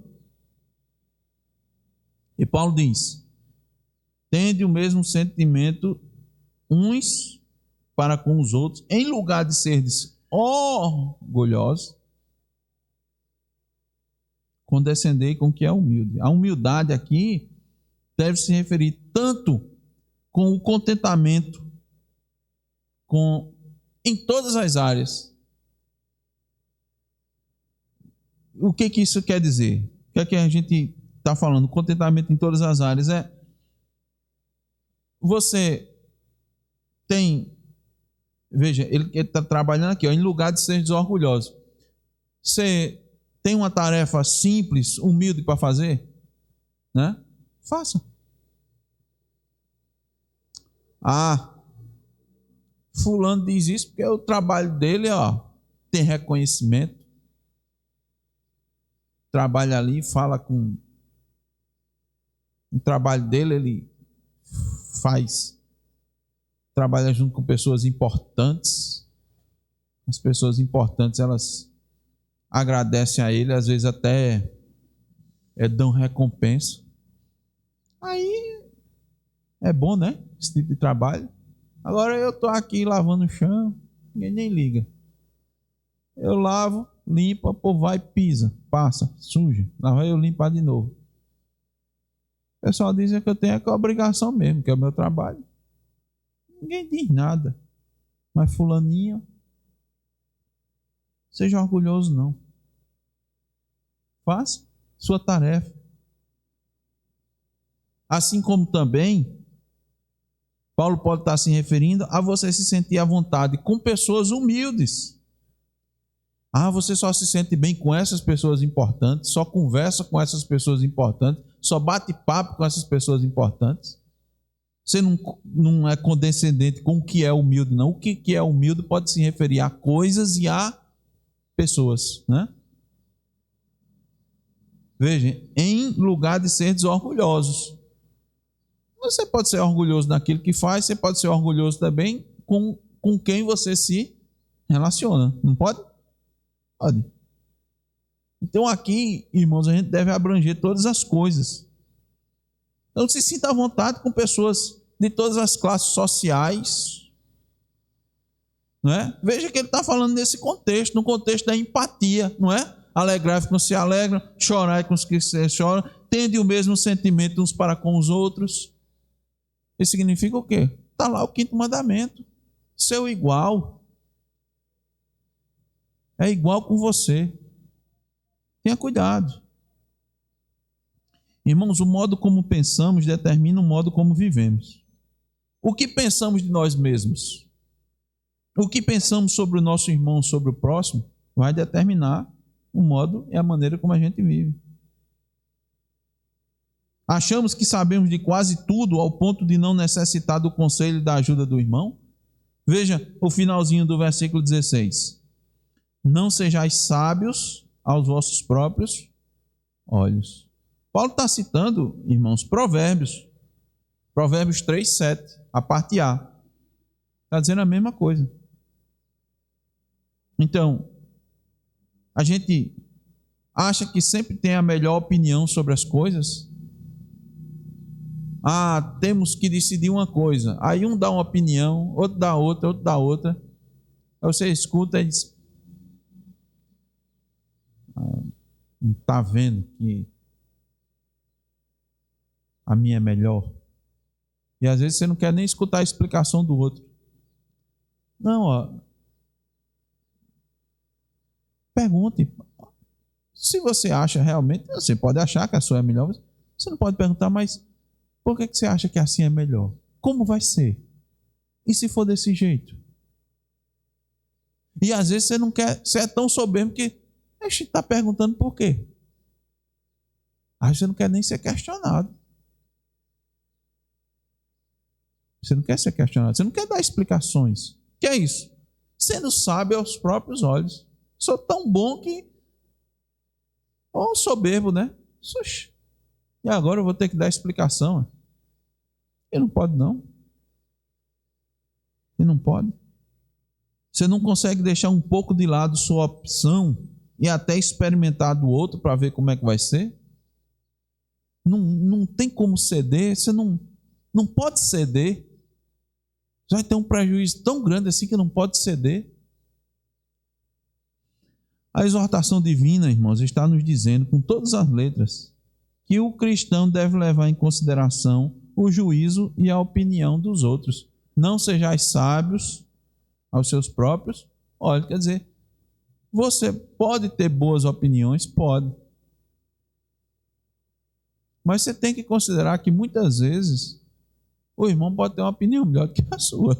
E Paulo diz: tende o mesmo sentimento uns para com os outros, em lugar de serdes orgulhosos, condescendei com o que é humilde. A humildade aqui deve se referir tanto com o contentamento em todas as áreas. O que isso quer dizer? O que é que a gente está falando? Contentamento em todas as áreas você tem Veja, ele está trabalhando aqui, ó, em lugar de ser desorgulhoso. Você tem uma tarefa simples, humilde para fazer, né? Faça. Ah, fulano diz isso porque o trabalho dele, ó, tem reconhecimento. Trabalha ali, fala com o trabalho dele, ele faz, trabalha junto com pessoas importantes. As pessoas importantes, elas agradecem a ele, às vezes até dão recompensa. Aí é bom, né? Esse tipo de trabalho. Agora eu estou aqui lavando o chão, ninguém nem liga. Eu lavo, limpa, pô, vai, pisa, passa, suja. Lá vai eu limpar de novo. O pessoal diz que eu tenho a obrigação mesmo, que é o meu trabalho. Ninguém diz nada. Mas fulaninho, seja orgulhoso não. Faça sua tarefa. Assim como também, Paulo pode estar se referindo a você se sentir à vontade com pessoas humildes. Ah, você só se sente bem com essas pessoas importantes, só conversa com essas pessoas importantes, só bate papo com essas pessoas importantes. Você não é condescendente com o que é humilde, não. O que é humilde pode se referir a coisas e a pessoas, né? Veja, em lugar de ser desorgulhosos. Você pode ser orgulhoso naquilo que faz, você pode ser orgulhoso também com quem você se relaciona. Não pode? Pode. Então aqui, irmãos, a gente deve abranger todas as coisas. Então se sinta à vontade com pessoas de todas as classes sociais. Não é? Veja que ele está falando nesse contexto, no contexto da empatia, não é? Alegrai-vos com os que se alegram, chorai com os que se choram, tende o mesmo sentimento uns para com os outros. Isso significa o quê? Está lá o 5º mandamento. Seu igual. É igual com você. Tenha cuidado. Irmãos, o modo como pensamos determina o modo como vivemos. O que pensamos de nós mesmos? O que pensamos sobre o nosso irmão, sobre o próximo, vai determinar o modo e a maneira como a gente vive. Achamos que sabemos de quase tudo ao ponto de não necessitar do conselho e da ajuda do irmão? Veja o finalzinho do versículo 16. Não sejais sábios aos vossos próprios olhos. Paulo está citando, irmãos, Provérbios. Provérbios 3, 7, a parte A. Está dizendo a mesma coisa. Então, a gente acha que sempre tem a melhor opinião sobre as coisas. Ah, temos que decidir uma coisa. Aí um dá uma opinião, outro dá outra, outro dá outra. Aí você escuta e diz: não está vendo que a minha é melhor? E às vezes você não quer nem escutar a explicação do outro. Não, ó. Pergunte. Se você acha realmente, você pode achar que a sua é melhor. Você não pode perguntar, mas por que você acha que assim é melhor? Como vai ser? E se for desse jeito? E às vezes você não quer, você é tão soberbo que a gente está perguntando por quê. Aí você não quer nem ser questionado. Você não quer ser questionado, você não quer dar explicações. O que é isso? Sendo sábio aos próprios olhos. Sou tão bom que... Ou soberbo, né? Xuxa. E agora eu vou ter que dar explicação. E não pode não. E não pode. Você não consegue deixar um pouco de lado sua opção e até experimentar do outro para ver como é que vai ser? Não tem como ceder, você não pode ceder. Você vai ter um prejuízo tão grande assim que não pode ceder. A exortação divina, irmãos, está nos dizendo com todas as letras que o cristão deve levar em consideração o juízo e a opinião dos outros. Não sejais sábios aos seus próprios olhos. Quer dizer, você pode ter boas opiniões? Pode. Mas você tem que considerar que muitas vezes o irmão pode ter uma opinião melhor do que a sua.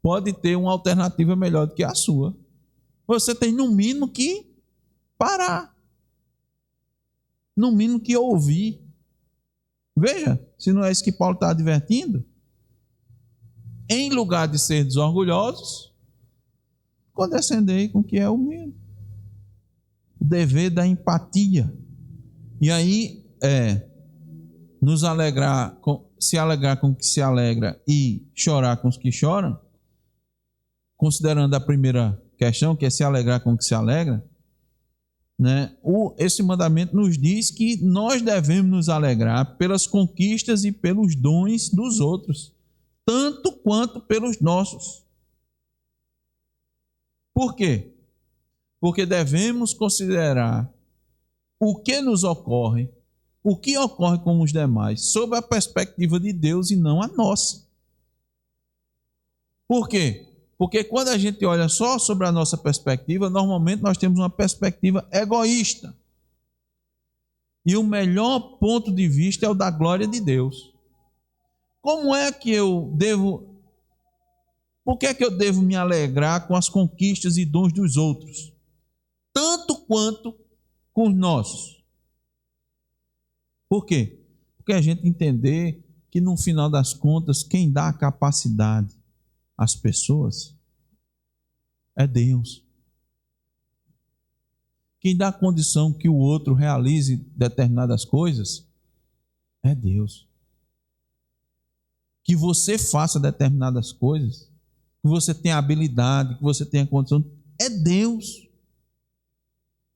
pode ter uma alternativa melhor do que a sua. Você tem, no mínimo, que parar. No mínimo, que ouvir. Veja, se não é isso que Paulo está advertindo. Em lugar de ser desorgulhosos, condescendei com o que é humilde. O dever da empatia. E aí, nos alegrar, se alegrar com o que se alegra e chorar com os que choram, considerando a primeira questão, que é se alegrar com o que se alegra, né? Esse mandamento nos diz que nós devemos nos alegrar pelas conquistas e pelos dons dos outros, tanto quanto pelos nossos. Por quê? Porque devemos considerar o que nos ocorre, o que ocorre com os demais, sob a perspectiva de Deus e não a nossa. Por quê? Porque quando a gente olha só sobre a nossa perspectiva, normalmente nós temos uma perspectiva egoísta. E o melhor ponto de vista é o da glória de Deus. Como é que eu devo... Por que é que eu devo me alegrar com as conquistas e dons dos outros? Tanto quanto com os nossos. Por quê? Porque a gente entender que no final das contas, quem dá a capacidade às pessoas é Deus. Quem dá a condição que o outro realize determinadas coisas é Deus. Que você faça determinadas coisas, que você tenha habilidade, que você tenha condição, é Deus.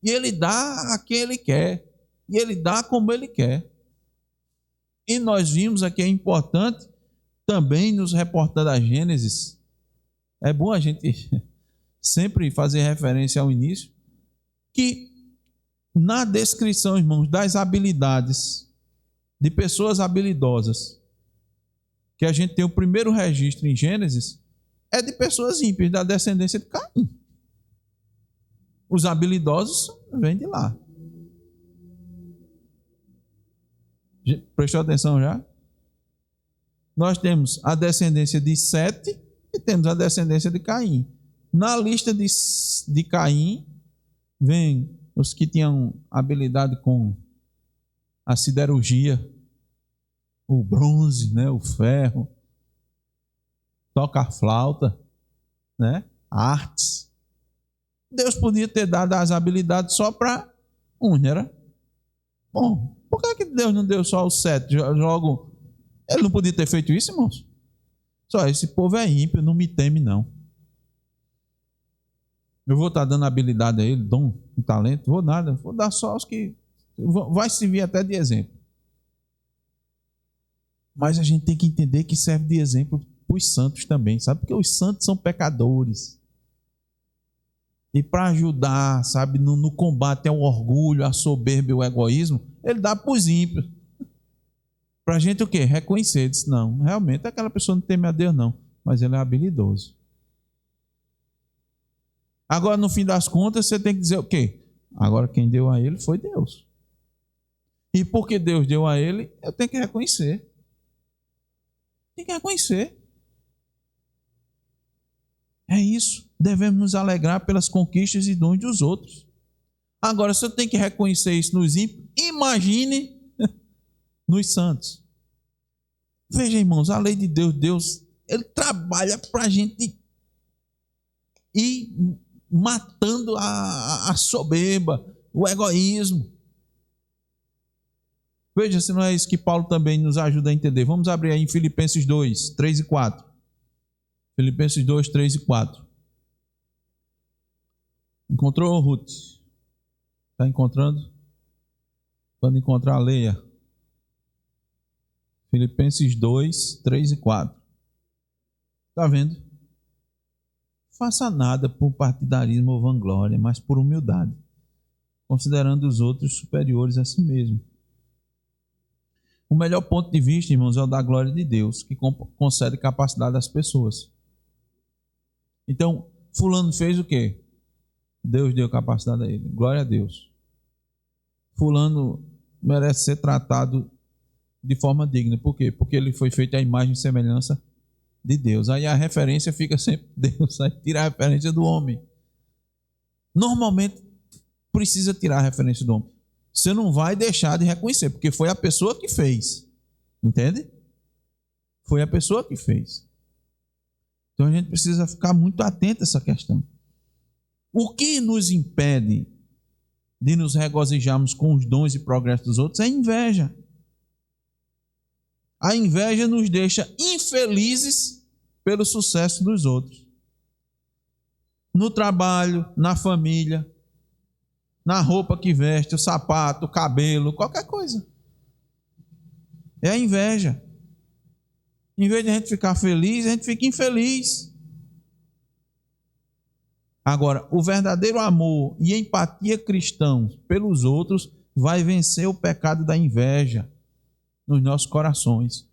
E Ele dá a quem Ele quer. E Ele dá como Ele quer. E nós vimos aqui, é importante, também nos reportando a Gênesis, é bom a gente sempre fazer referência ao início, que na descrição, irmãos, das habilidades de pessoas habilidosas, que a gente tem o primeiro registro em Gênesis, é de pessoas ímpias, da descendência de Caim. Os habilidosos vêm de lá. Prestou atenção já? Nós temos a descendência de Sete e temos a descendência de Caim. Na lista de Caim, vem os que tinham habilidade com a siderurgia, o bronze, né, o ferro, tocar flauta, né, artes. Deus podia ter dado as habilidades só para um, não era? Bom, por que Deus não deu só os 7? Logo, Ele não podia ter feito isso, irmãos? Só, esse povo é ímpio, não me teme, não. Eu vou estar dando habilidade a ele, dom, um talento, vou nada, vou dar só os que... Vai servir até de exemplo. Mas a gente tem que entender que serve de exemplo para os santos também, sabe? Porque os santos são pecadores. E para ajudar, sabe, no combate ao orgulho, à soberba e ao egoísmo, Ele dá para os ímpios. Para a gente o quê? Reconhecer. Diz, não, realmente aquela pessoa não teme a Deus, não. Mas ele é habilidoso. Agora, no fim das contas, você tem que dizer o quê? Agora, quem deu a ele foi Deus. E porque Deus deu a ele, eu tenho que reconhecer. Tem que reconhecer. É isso. Devemos nos alegrar pelas conquistas e dons dos outros. Agora, se eu tenho que reconhecer isso nos ímpios, imagine nos santos. Veja, irmãos, a lei de Deus, Ele trabalha para a gente ir matando a soberba, o egoísmo. Veja se não é isso que Paulo também nos ajuda a entender. Vamos abrir aí em Filipenses 2, 3 e 4. Filipenses 2, 3 e 4. Encontrou, Ruth? Está encontrando? Quando encontrar, leia. Filipenses 2, 3 e 4. Está vendo? Faça nada por partidarismo ou vanglória, mas por humildade, considerando os outros superiores a si mesmo. O melhor ponto de vista, irmãos, é o da glória de Deus, que concede capacidade às pessoas. Então, fulano fez o quê? Deus deu capacidade a ele. Glória a Deus. Fulano merece ser tratado de forma digna. Por quê? Porque ele foi feito à imagem e semelhança de Deus. Aí a referência fica sempre Deus, aí tira a referência do homem. Normalmente precisa tirar a referência do homem. Você não vai deixar de reconhecer, porque foi a pessoa que fez. Entende? Foi a pessoa que fez. Então a gente precisa ficar muito atento a essa questão. O que nos impede de nos regozijarmos com os dons e progressos dos outros é a inveja. A inveja nos deixa infelizes pelo sucesso dos outros. No trabalho, na família, na roupa que veste, o sapato, o cabelo, qualquer coisa. É a inveja. Em vez de a gente ficar feliz, a gente fica infeliz. Agora, o verdadeiro amor e empatia cristãos pelos outros vai vencer o pecado da inveja nos nossos corações.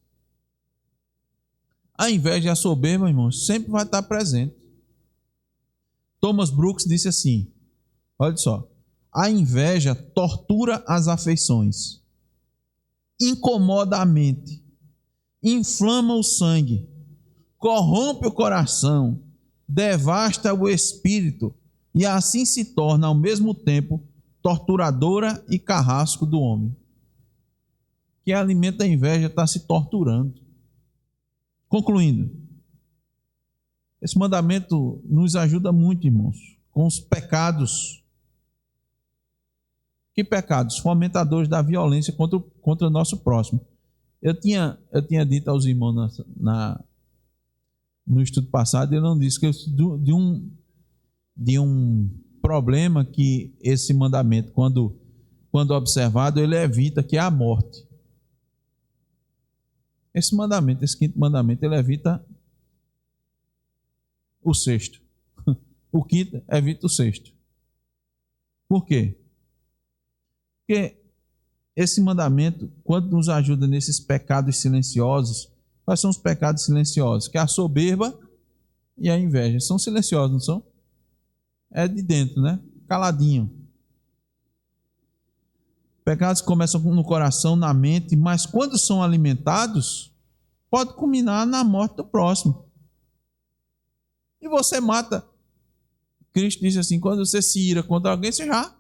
A inveja e a soberba, irmãos, sempre vai estar presente. Thomas Brooks disse assim, olha só, a inveja tortura as afeições, incomoda a mente, inflama o sangue, corrompe o coração, devasta o espírito e assim se torna ao mesmo tempo torturadora e carrasco do homem. Quem alimenta a inveja está se torturando. Concluindo, esse mandamento nos ajuda muito, irmãos, com os pecados. Que pecados? Fomentadores da violência contra o nosso próximo. Eu tinha dito aos irmãos no estudo passado, eu não disse que de um problema que esse mandamento, quando observado, ele evita, que é a morte. Esse quinto mandamento, ele evita o sexto. O quinto evita o sexto. Por quê? Porque esse mandamento, quando nos ajuda nesses pecados silenciosos, quais são os pecados silenciosos? Que é a soberba e a inveja. São silenciosos, não são? É de dentro, né? Caladinho. Pecados que começam no coração, na mente, mas quando são alimentados, pode culminar na morte do próximo. E você mata. Cristo disse assim, quando você se ira contra alguém, você já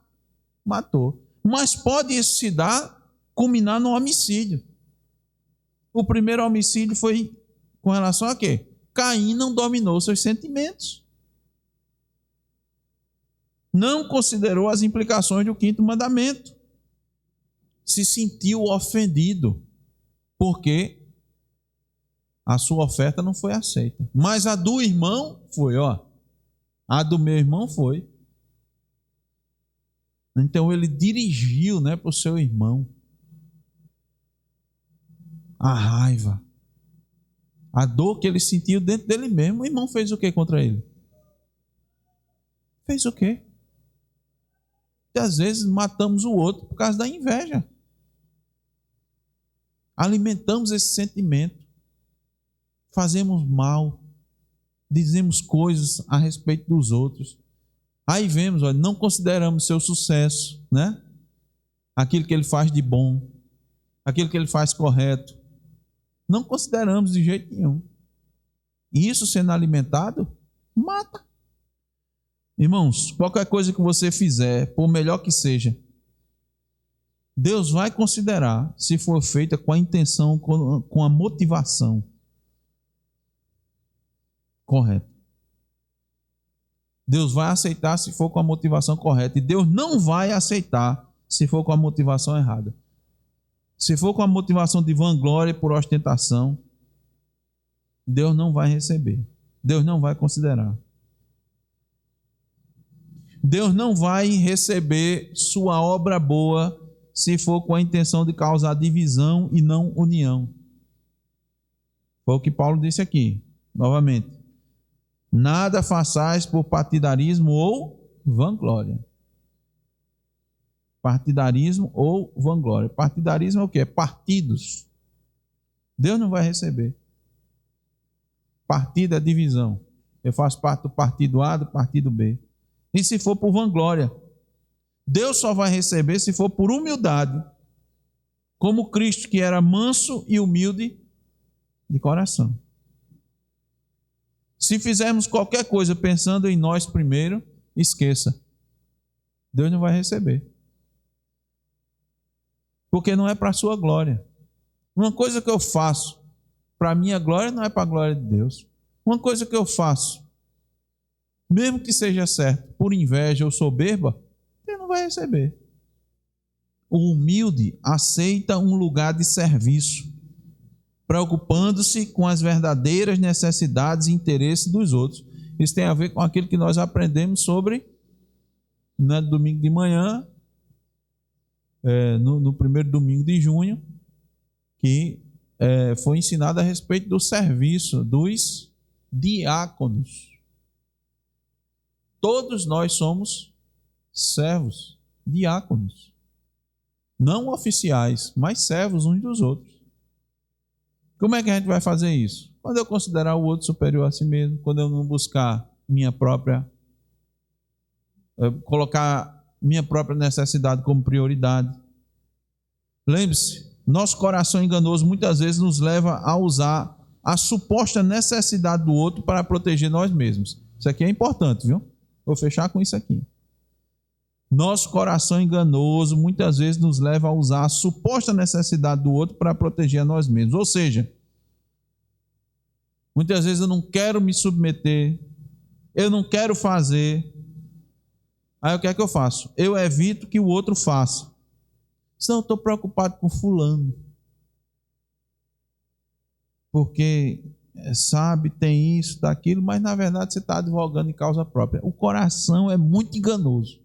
matou. Mas pode isso se dar, culminar no homicídio. O primeiro homicídio foi com relação a quê? Caim não dominou seus sentimentos. Não considerou as implicações do quinto mandamento. Se sentiu ofendido, porque a sua oferta não foi aceita. Mas a do irmão foi, ó. A do meu irmão foi. Então ele dirigiu, né, para o seu irmão a raiva, a dor que ele sentiu dentro dele mesmo. O irmão fez o que contra ele? Fez o quê? E às vezes matamos o outro por causa da inveja. Alimentamos esse sentimento, fazemos mal, dizemos coisas a respeito dos outros. Aí vemos, olha, não consideramos seu sucesso, né? Aquilo que ele faz de bom, aquilo que ele faz correto. Não consideramos de jeito nenhum. E isso sendo alimentado, mata. Irmãos, qualquer coisa que você fizer, por melhor que seja, Deus vai considerar se for feita com a intenção, com a motivação correta. Deus vai aceitar se for com a motivação correta. E Deus não vai aceitar se for com a motivação errada. Se for com a motivação de vanglória por ostentação, Deus não vai receber. Deus não vai considerar. Deus não vai receber sua obra boa se for com a intenção de causar divisão e não união. Foi o que Paulo disse aqui, novamente. Nada façais por partidarismo ou vanglória. Partidarismo ou vanglória. Partidarismo é o quê? É partidos. Deus não vai receber. Partido é divisão. Eu faço parte do partido A, do partido B. E se for por vanglória? Deus só vai receber se for por humildade. Como Cristo, que era manso e humilde de coração. Se fizermos qualquer coisa pensando em nós primeiro, esqueça. Deus não vai receber. Porque não é para a sua glória. Uma coisa que eu faço para a minha glória não é para a glória de Deus. Uma coisa que eu faço, mesmo que seja certo, por inveja ou soberba, Deus não vai receber. O humilde aceita um lugar de serviço, preocupando-se com as verdadeiras necessidades e interesses dos outros. Isso tem a ver com aquilo que nós aprendemos sobre, no domingo de manhã, no primeiro domingo de junho, que foi ensinado a respeito do serviço dos diáconos. Todos nós somos servos, diáconos. Não oficiais, mas servos uns dos outros. Como é que a gente vai fazer isso? Quando eu considerar o outro superior a si mesmo, quando eu não buscar minha própria, colocar minha própria necessidade como prioridade. Lembre-se, nosso coração enganoso muitas vezes nos leva a usar a suposta necessidade do outro para proteger nós mesmos. Isso aqui é importante, viu? Vou fechar com isso aqui. Nosso coração enganoso muitas vezes nos leva a usar a suposta necessidade do outro para proteger a nós mesmos. Ou seja, muitas vezes eu não quero me submeter, eu não quero fazer. Aí o que é que eu faço? Eu evito que o outro faça. Senão eu estou preocupado com fulano. Porque, sabe, tem isso, daquilo, mas na verdade você está advogando em causa própria. O coração é muito enganoso.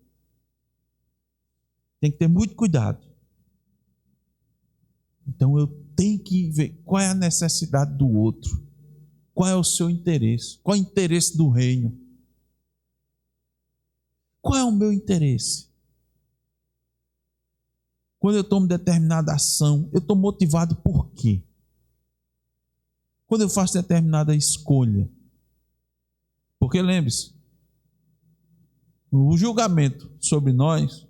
Tem que ter muito cuidado. Então eu tenho que ver qual é a necessidade do outro. Qual é o seu interesse? Qual é o interesse do reino? Qual é o meu interesse? Quando eu tomo determinada ação, eu estou motivado por quê? Quando eu faço determinada escolha. Porque lembre-se, o julgamento sobre nós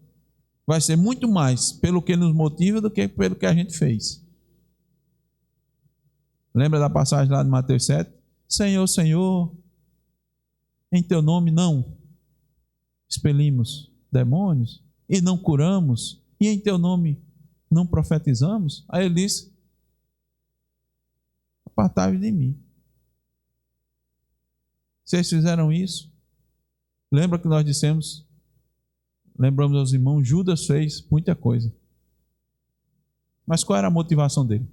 vai ser muito mais pelo que nos motiva do que pelo que a gente fez. Lembra da passagem lá de Mateus 7? Senhor, Senhor, em teu nome não expelimos demônios e não curamos, e em teu nome não profetizamos? Aí ele disse: apartai-vos de mim. Vocês fizeram isso? Lembra que nós dissemos, lembramos aos irmãos, Judas fez muita coisa. Mas qual era a motivação dele?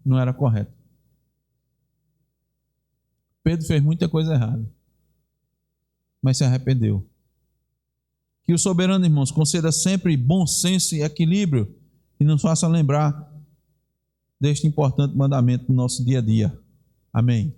Não era correta. Pedro fez muita coisa errada, mas se arrependeu. Que o soberano, irmãos, conceda sempre bom senso e equilíbrio e nos faça lembrar deste importante mandamento no nosso dia a dia. Amém.